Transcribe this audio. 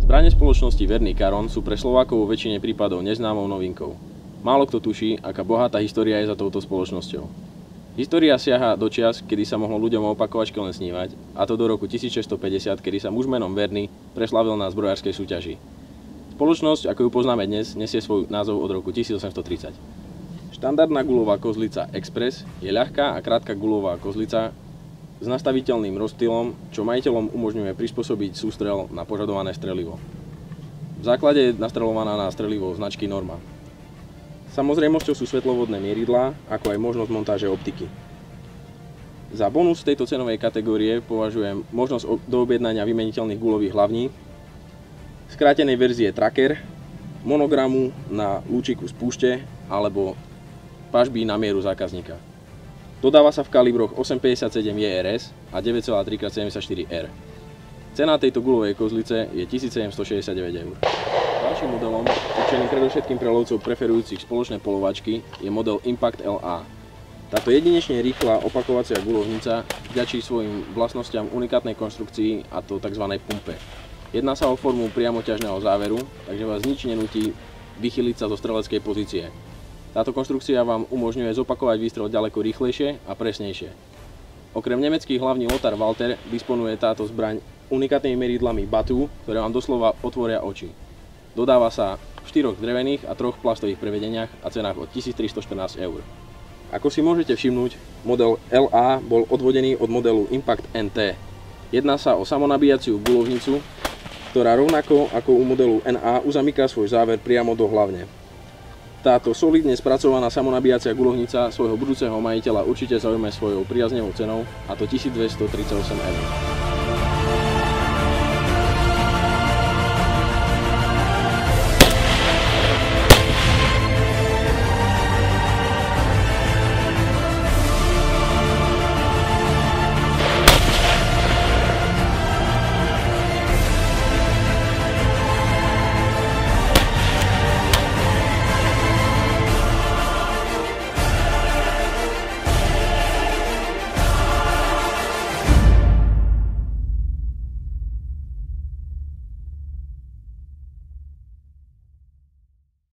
Zbrane spoločnosti Verny Caron sú pre Slovákov vo väčšine prípadov neznámou novinkou. Málo kto tuší, aká bohatá história je za touto spoločnosťou. História siaha do čias, kedy sa mohlo ľuďom opakovačke len snívať, a to do roku 1650, kedy sa muž menom Verny preslavil na zbrojárskej súťaži. Spoločnosť, ako ju poznáme dnes, nesie svoj názov od roku 1830. Štandardná guľová kozlica Express je ľahká a krátka guľová kozlica s nastaviteľným rozptylom, čo majiteľom umožňuje prispôsobiť sústrel na požadované strelivo. V základe je nastrelovaná na strelivo značky Norma. Samozrejmosťou sú svetlovodné mieridlá, ako aj možnosť montáže optiky. Za bonus tejto cenovej kategórie považujem možnosť doobjednania vymeniteľných guľových hlavní, skrátenej verzie Tracker, monogramu na lúčiku z púšte alebo pažby na mieru zákazníka. Dodáva sa v kalibroch 8,57 JRS a 9,3x74R. Cena tejto guľovej kozlice je 1769 eur. Ďalším modelom, určeným predovšetkým pre lovcov preferujúcich spoločné polovačky, je model Impact LA. Táto jedinečne rýchla opakovacia guľovnica vďačí svojim vlastnostiam unikátnej konštrukcii, a to tzv. Pumpe. Jedná sa o formu priamoťažného záveru, takže vás nič nenúti vychyliť sa zo streleckej pozície. Táto konštrukcia vám umožňuje zopakovať výstrel ďaleko rýchlejšie a presnejšie. Okrem nemeckých hlavní Lothar Walther disponuje táto zbraň unikátnymi meridlami Batu, ktoré vám doslova otvoria oči. Dodáva sa v 4 drevených a 3 plastových prevedeniach a cenách od 1314 eur. Ako si môžete všimnúť, model LA bol odvodený od modelu Impact NT. Jedná sa o samonabíjaciu guľovnicu, ktorá rovnako ako u modelu NA uzamyká svoj záver priamo do hlavne. Táto solidne spracovaná samonabíjacia guľovnica svojho budúceho majiteľa určite zaujme svojou priaznivou cenou, a to 1238 eur.